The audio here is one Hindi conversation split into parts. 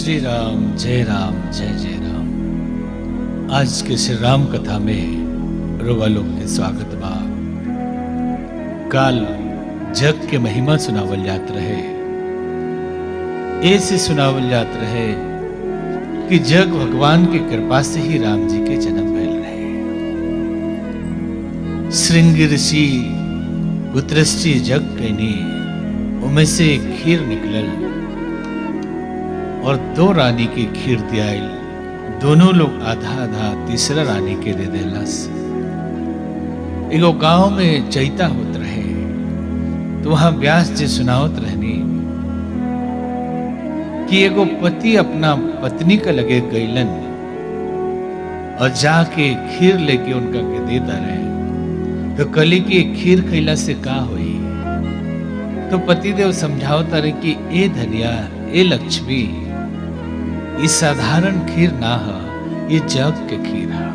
श्री राम जय जय राम। आज के श्री राम कथा में रोवा लोग के स्वागत बा। काल जग के महिमा सुनावल जात रहे, ऐसे सुनावल जात रहे कि जग भगवान के कृपा से ही राम जी के जन्म भइल रहे। श्रृंगी ऋषि पुत्रश्री जग कैनी, उमें से खीर निकलल और दो रानी की खीर दियाइल। दोनों लोग आधा आधा तीसरा रानी के दे देलस। एगो गांव में चैता होत रहे, तो वहां व्यास जी सुनावत रहनी कि एगो पति अपना पत्नी का लगे गईलन और जाके खीर लेके उनका के देता रहे। तो कली की खीर खैला से का होई? तो पतिदेव समझावता रहे कि ए धनिया, ए लक्ष्मी, ये साधारण खीर ना है, ये जग के खीर है।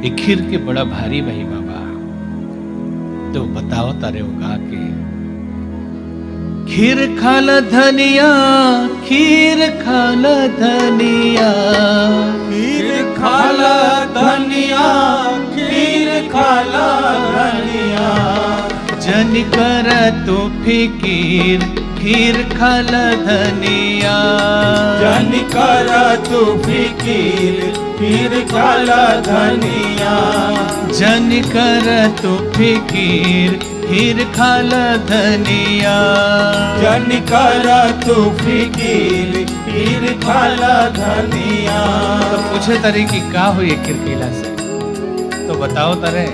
ये खीर के बड़ा भारी महिमा बा। तो बताओ तारे गा के खीर खाला धनिया, खीर खाला धनिया, खीर खाला धनिया, खीर खाला धनिया। जन कर तो फिकीर, खीर खाला धनिया। जन कर तू फिकीर, खीर खाला धनिया। जन कर तो फिकीर, खीर खाला धनिया। जन कर तू फिकीर, खीर खाला धनिया। तो पूछे तारे कि का हुई खीर खिला से? तो बताओ तारे।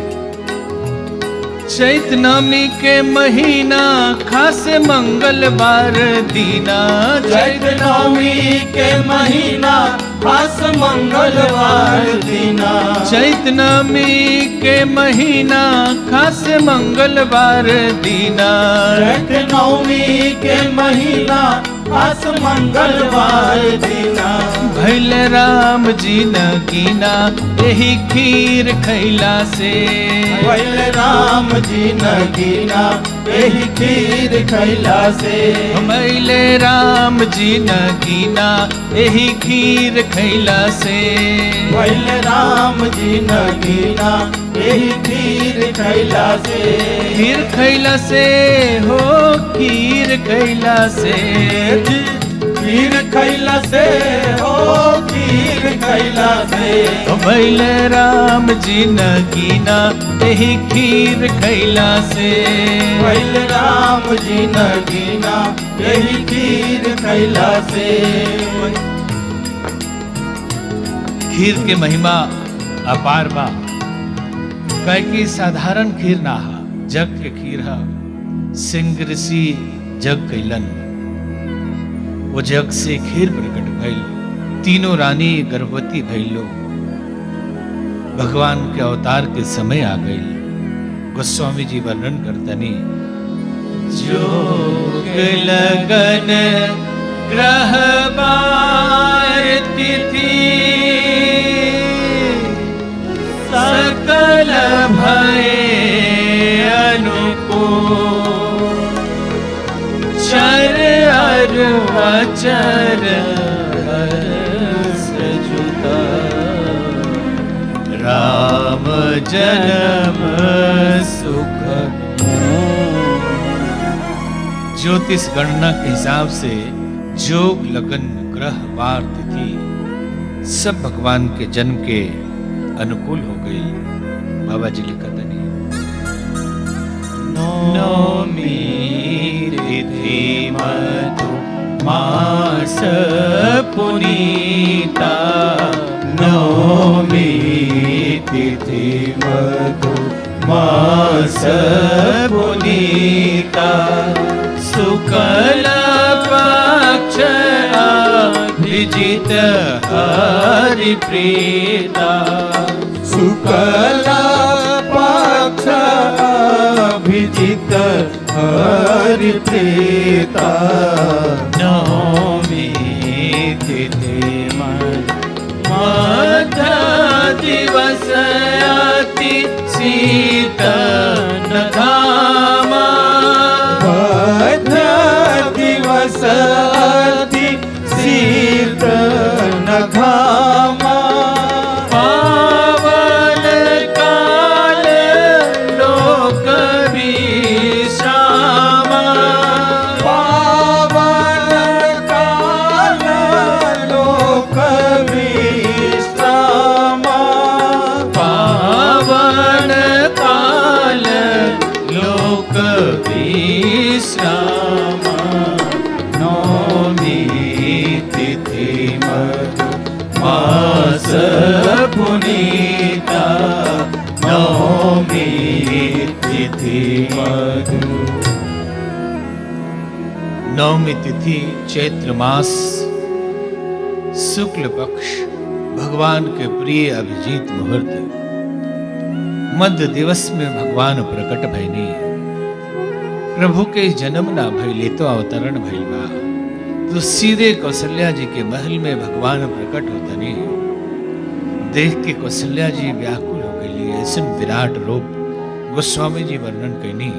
चैत नवमी के महीना, खास मंगलवार दीना। चैत नवमी के महीना, खास मंगलवार दीना। चैत नवमी के महीना, खास मंगलवार दीना। चैत नवमी के महीना, खास मंगलवार दीना। भैल राम जी न कीना, यही खीर खैला से। भैल राम जी न कीना, यही खीर खैला से। भैल राम जी न कीना, यही खीर खैला से। भैल राम जी न कीना, यही खीर खैला से। खीर खैला से हो, खीर खैला से। खीर खैला से हो, खीर खैला से। भैल राम जी न कीना, यही खीर खैला से। भैल राम जी न कीना, यही खीर खैला से। खीर के महिमा अपार बा। कहे कि साधारण खीर ना हा, जग के खीर हा। सिंह ऋषि जग कैलन, वो जग से खीर प्रकट भइल। तीनों रानी गर्भवती भइलो। भगवान के अवतार के समय आ गई। गोस्वामी जी वर्णन करतनी, जोग लगन ग्रह बार तिथि, सकल भये अनुकूल। चर अर अचर सजुता, राम जन्म सुख। ज्योतिष गणना के हिसाब से जोग लगन ग्रह वार तिथि सब भगवान के जन्म के अनुकूल हो गई। बाबा जी लिखत नहीं, नौमी तिथि मधु मास पुनीता। नौमी तिथि मधु मास पुनीता। शुक्ल पक्ष अभिजित हरि प्रीता। शुक्ल पक्ष अभिजित हरि प्रीता। नौमी तिथि मध्य दिवस अति शीतल धामा। मध्य दिवस अति शीतल मास पुनीता नवमी तिथि मधु। नवमी तिथि चैत्र मास शुक्ल पक्ष भगवान के प्रिय अभिजीत मुहूर्त मध्य दिवस में भगवान प्रकट भइनी। प्रभु के जन्म ना भइले तो अवतरण भइल बा, तो सीधे कौशल्या जी के महल में भगवान प्रकट होतनी। देख के कौशल्या जी व्याकुल हो गई। ऐसा विराट रूप गोस्वामी जी वर्णन कैनी।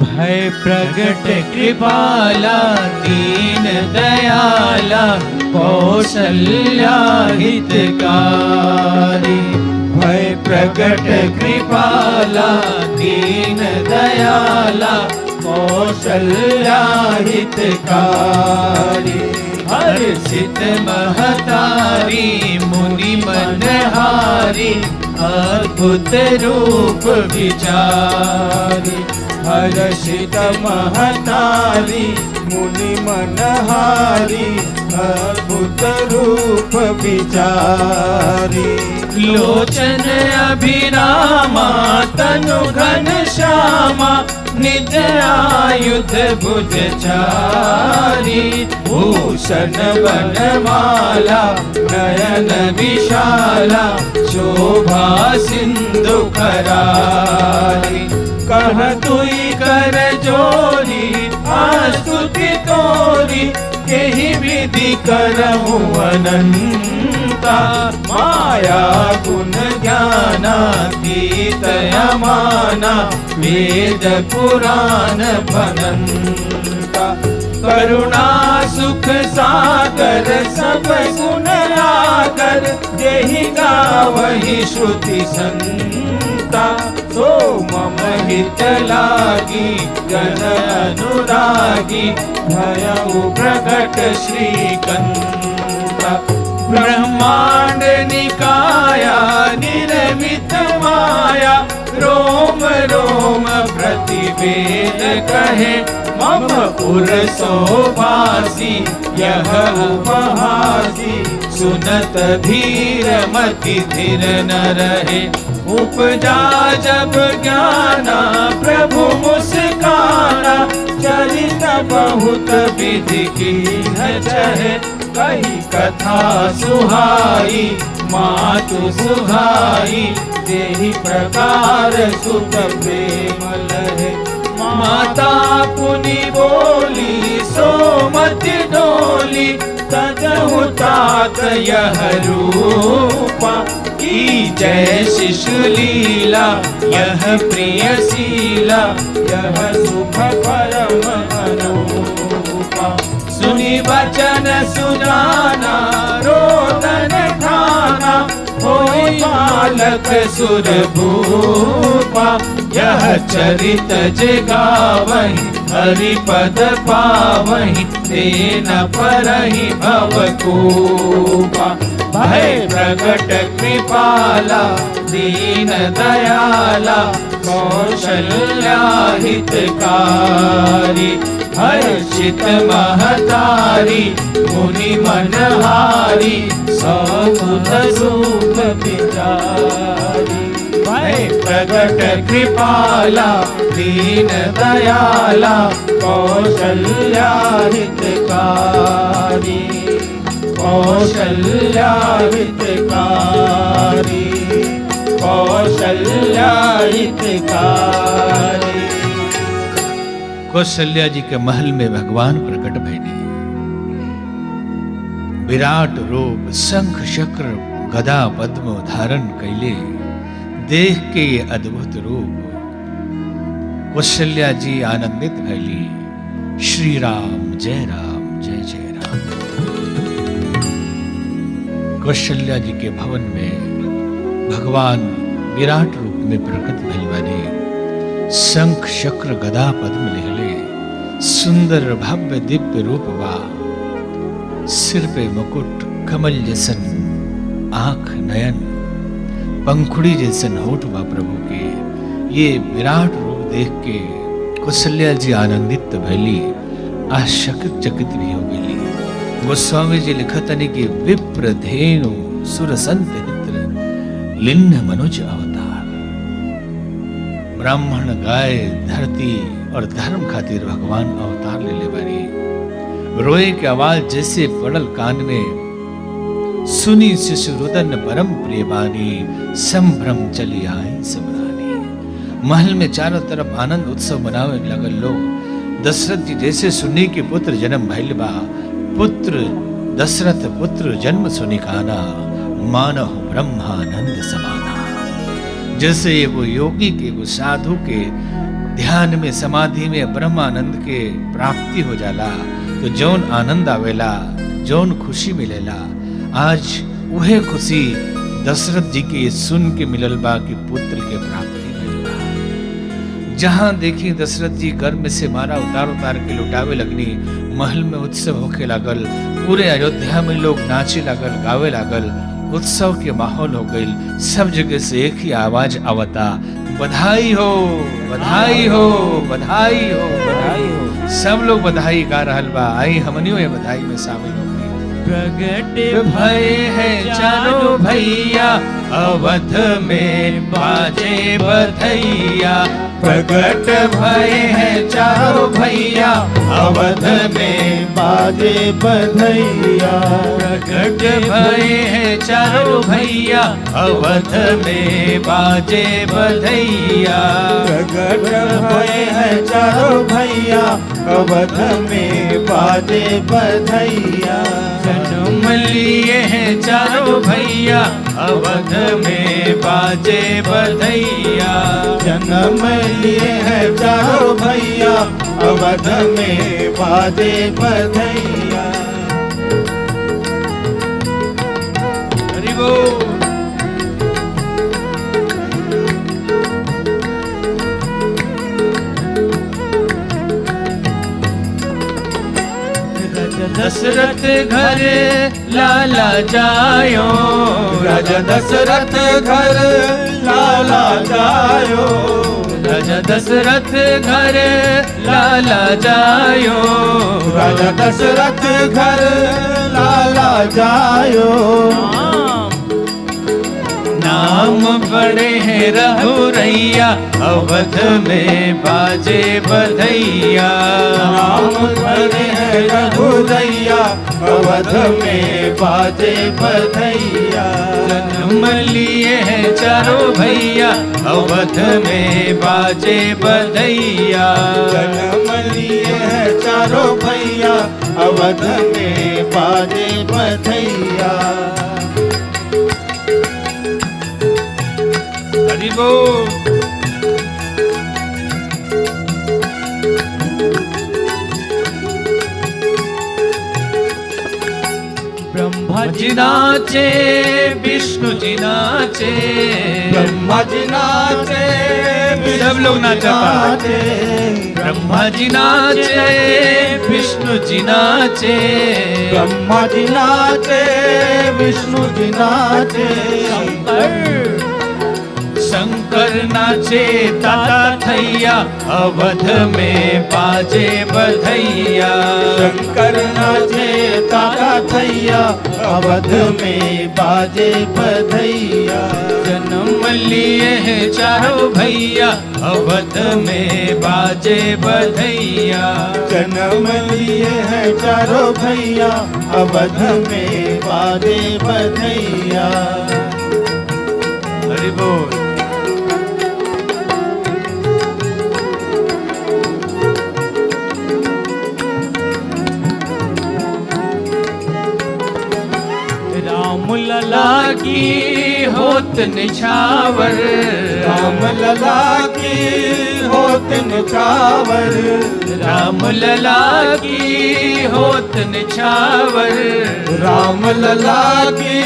भय प्रगट कृपाला दीन दयाला कौशल्या हितकारी। भय प्रगट कृपाला दीन दयाला कौशल्या हितकारी। हर्षित महतारी मुनि मनहारी अद्भुत रूप विचारी। हर्षित महतारी मुनि मनहारी अद्भुत रूप विचारी। लोचन अभिरामा तनु घन श्यामा निज आयुध भुज चारी। भूषण वनमाला नयन विशाला शोभा सिंधु करारी। कह तुई कर जोरी आस्तुति तोरी यही विधि करहूँ अनंता। माया गुण ज्ञानातीत अमाना वेद पुराण भनंता। करुणा सुख सागर सब गुण आगर यही गावहि श्रुति संता। सो मम हित लागी जन अनुरागी भयउ प्रकट श्रीकंता। ब्रह्मांड निकाया निर्मित माया रोम रोम प्रतिवेद कहे। मम पुर सोबासी यह उपहासी सुनत धीर मति धीर न रहे। उपजा जब ज्ञाना प्रभु मुस्काना चरित बहुत विधि की न चहे। कही कथा सुहाई मातु सुहाई देहि प्रकार सुत प्रेम लहे। माता पुनि बोली सोमति डोली तजहु तात यह रूपा। की जय शिशु लीला यह प्रिय शीला यह सुख परम अनुपा। सुनि वचन सुजाना रोदन ठाना होई बालक सुर भूपा। यह चरित जगावहि हरिपद पावहि तेन परहि भवकूपा। भय प्रगट कृपाला दीन दयाला कौशल्या हितकारी। हर्षित महतारी मुनि मनहारी सौगुण रूप विचारी। भय प्रगट कृपाला दीन दयाला कौशल्या हितकारी। कौशल्या हितकारी कौशल्या हितकारी। कौशल्या जी के महल में भगवान प्रकट भइने। विराट रूप शंख चक्र गदा पद्म धारण कैले। देख के ये अद्भुत रूप कौशल्या जी आनंदित भैली। श्री राम जय जय राम। कौशल्या जी के भवन में भगवान विराट रूप में प्रकट भइल बानी। शंख चक्र गदा पद्म लेहले सुंदर भव्य दिव्य रूप बा। सिर पे मुकुट कमल जैसन आंख नयन पंखुड़ी जैसन होठ बा प्रभु के। ये विराट रूप देख के कौशल्या जी आनंदित भैली, आश्चर्यचकित भी हो गई। गोस्वामी जी लिखतनी कि विप्र धेनु सुर संत हित्र लिन्न मनुज अवतार। ब्राह्मण गाय धरती और धर्म खातिर भगवान अवतार ले ले बारी। रोए के आवाज जैसे पड़ल कान में, सुनी शिशु रुदन परम प्रिय बानी, संभ्रम चली आई सबरानी। महल में चारों तरफ आनंद उत्सव मनावे लगल लोग। दशरथ जी जैसे सुनी के पुत्र जन्म भइल बा, पुत्र दशरथ पुत्र जन्म सुनी काना, मानव ब्रह्मानंद समाना। जैसे एगो योगी के एगो साधु के ध्यान में समाधि में ब्रह्मानंद के प्राप्ति हो जाला, तो जौन आनंद आवेला, जौन खुशी मिलेला, आज वह खुशी दशरथ जी के सुन के मिलल बा कि पुत्र के प्राप्ति मिल बा। जहां देखी दशरथ जी गर्भ में से मारा उतार उतार के लुटावे लगनी। महल में उत्सव होके लागल, पूरे अयोध्या में लोग नाचे लागल, गावे लागल, उत्सव के माहौल हो गई। सब जगह से एक ही आवाज आवता, बधाई हो बधाई हो बधाई हो बधाई हो। सब लोग बधाई गा रहल बा। आई हमनियो ये बधाई में शामिल हो गई। प्रगट भय है चारों भैया, अवध में बाजे बधैया। प्रगट भय है चारों भैया, अवध में बाजे बधैया। प्रगट भय है चारों भैया, अवध में बाजे बधैया। प्रगट भय है चारों भैया, अवध में बाजे बधैया। जन्म लिए हैं चारों भैया, अवध में बाजे बधैया। जन्म लिए हैं चारों भैया, अवध में बाजे बधैया। हरि बोल। दशरथ घर लाला जायो, राजा दशरथ घर लाला जायो। राजा दशरथ घर लाला जायो। राजा दशरथ घर लाला जायो। नाम बड़े हैं रघुरैया, अवध में बाजे बधैया। नाम बड़े हैं रघुरैया, अवध में बाजे बधैया। जन्म लिए हैं चारों भैया, अवध में बाजे बधैया। जन्म लिए हैं चारों भैया, अवध में बाजे बधैया। हरि बोल। ब्रह्मा जी नाचे, विष्णु जी नाचे। ब्रह्मा जी नाचे, सब लोग नाचा पाते। ब्रह्मा जी नाचे, विष्णु जी नाचे। ब्रह्मा जी नाचे, विष्णु जी नाचे। शंकर नाचे ताता थैया, अवध में बाजे बधैया। शंकर नाचे ताता थैया, अवध में बाजे बधैया। जन्म लिए हैं चारों भैया, अवध में बाजे बधैया। जन्म लिए हैं चारों भैया, अवध में बाजे बधैया। हरि बोल। राम लला की होत निछावर। राम लला की होत निछावर। राम लला की होत निछावर। राम लला की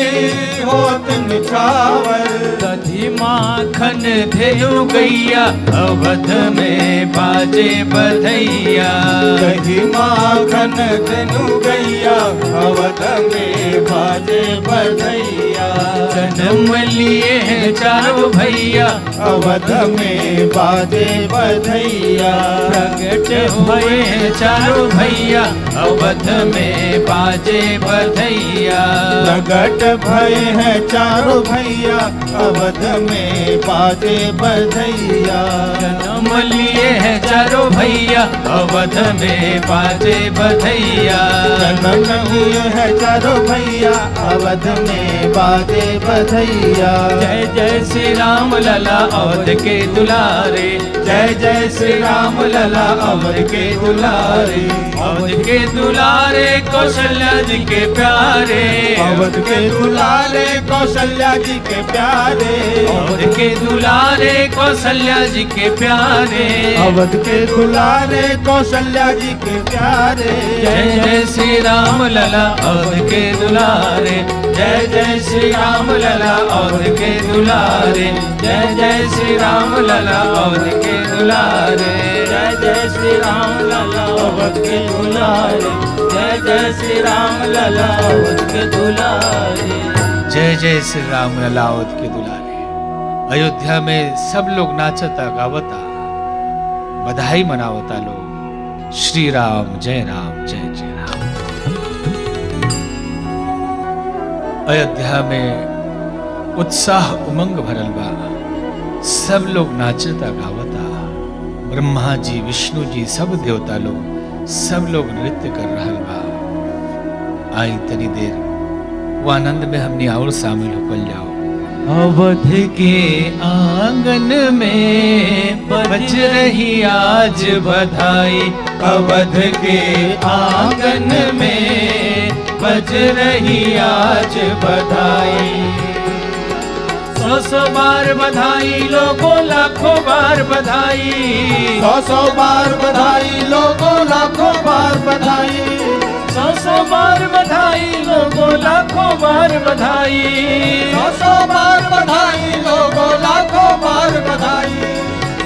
होत निछावर। दधी माखन धेनु गैया, अवध में बाजे बधैया। दही माखन धेनु गैया, अवध में बाजे बधैया। जन्म लिए हैं चारों भैया, अवध में बाजे बधैया। प्रगट हुए हैं चारों भैया, अवध में बाजे बधैया। प्रगट भय है चारों भैया, अवध में बाजे बधैया। जन्म लिए हैं चारों भैया, अवध में बाजे बधैया। जन्म लिए है चारों भैया, अवध में बाजे बधैया। जय जय श्री राम लला अवध के दुलारे, जय जय श्री राम लला अवध के दुलारे। अवध के दुलारे कौशल्या जी के प्यारे, अवध के दुलारे कौशल्या जी के प्यारे। अवध के दुलारे कौशल्या जी के प्यारे। अवध के दुलारे कौशल्या जी के प्यारे। जय जय श्री राम लला अवध के दुलारे, जय जय श्री राम लला अवध के दुलारे। जय जय श्री राम लला अवध के दुलारे। जय जय श्री राम लला अवध के दुलारे। जय जय श्री राम लला अवध के दुलारे। जय जय श्री राम लला अवध के दुलारे। अयोध्या में सब लोग नाचता गावता, बधाई मनावता लोग। श्री राम जय जय राम। अयोध्या में उत्साह उमंग भरल बा, सब लोग नाचता गावता। ब्रह्मा जी, विष्णु जी, सब देवता लोग, सब लोग नृत्य कर रहल बा। आई तनी देर वो आनंद में हमने और शामिल होकर जाओ। अवध के आंगन में बज रही आज बधाई, अवध के आंगन में बज रही आज बधाई। 100 बार बधाई लोगों, लाखों बार बधाई। 100 बार बधाई लोगों, लाखों बार बधाई। 100 बार बधाई लोगों, लाखों बार बधाई। 100 बार बधाई लोगों, लाखों बार बधाई।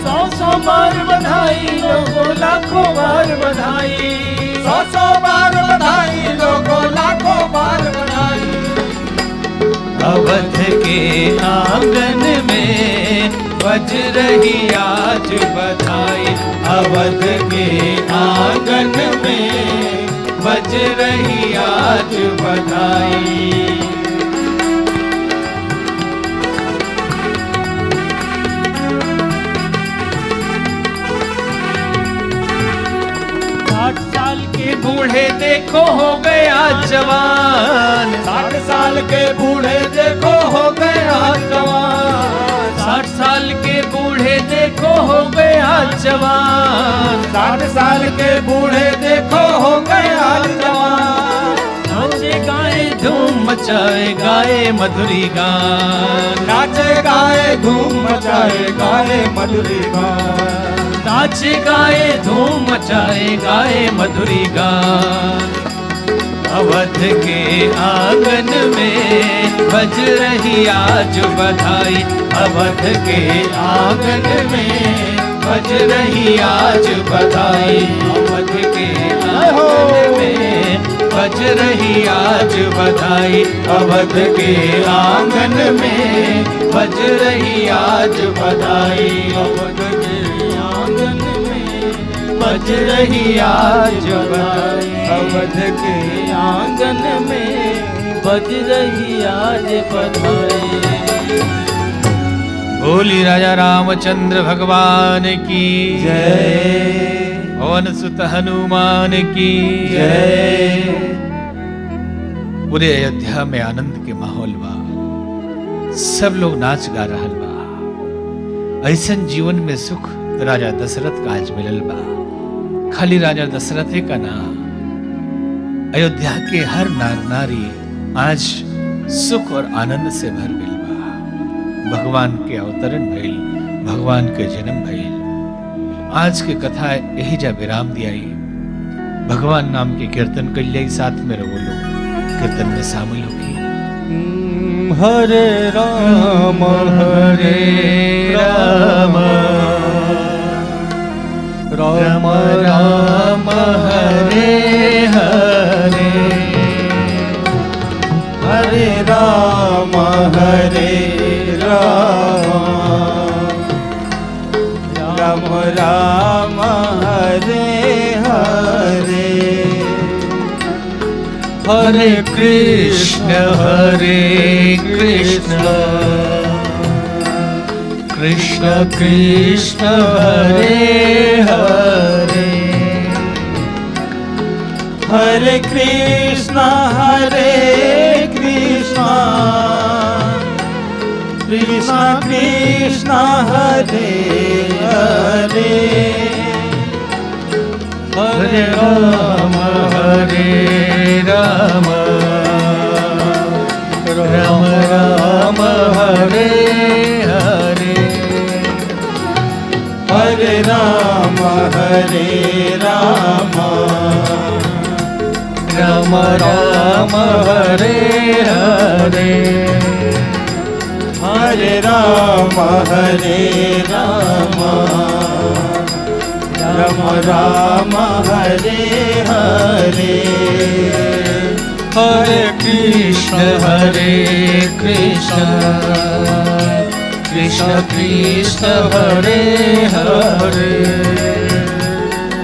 100 बार बधाई लोगों, लाखों बार बधाई। 100 बार बधाई लोगों, लाखों बार बधाई। अवध के आंगन में बज रही आज बधाई, अवध के आंगन में बज रही आज बधाई। बूढ़े देखो हो गए आज जवान। 60 साल के बूढ़े देखो हो गए आज जवान। 60 साल के बूढ़े देखो हो गए आज जवान। 60 साल के बूढ़े देखो हो गए आज जवान। नाचे गाए धूम मचाए गाए मधुरी गान। नाचे गाए धूम मचाए गाए मधुरी गान। नाचे गाए धूम मचाए गाए मधुरी गान। अवध के आंगन में बज रही आज बधाई, अवध के आंगन में बज रही आज बधाई। अवध के आंगन में बज रही आज बधाई, अवध के आंगन में बज रही आज बधाई। अवध के आंगन में बज रही आज बधाई, अवध के आंगन में बज रही आज बधाई। बोली राजा रामचंद्र भगवान की जय। पवन सुत हनुमान की जय। पूरे अयोध्या में आनंद के माहौल बा, सब लोग नाच गा रहल बा। ऐसन जीवन में सुख राजा दशरथ का आज मिलल बा। खाली राजा दशरथ का ना, अयोध्या के हर नार नारी आज सुख और आनंद से भर गई बा। भगवान के अवतरण भइल, भगवान के जन्म भइल। आज के कथा यही जा विराम दियाई। भगवान नाम के कीर्तन कर लिया, साथ में रहो लोग कीर्तन में शामिल होगी। हरे राम हरे राम राम राम हरे हरे। हरे राम हरे राम राम राम हरे हरे। हरे कृष्ण कृष्ण कृष्ण हरे हरे, हरे कृष्ण कृष्ण कृष्ण हरे हरे, हरे राम राम राम हरे हरे, हरे राम राम राम हरे हरे, हरे राम राम राम हरे हरे, हरे कृष्ण कृष्ण कृष्ण हरे हरे,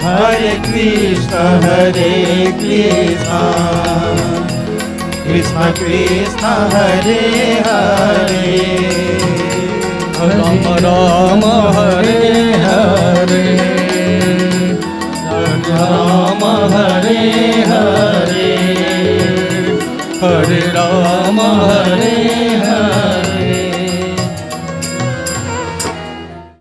हरे कृष्ण कृष्ण कृष्ण हरे हरे, राम राम हरे हरे, राम हरे हरे, हरे राम हरे हरे।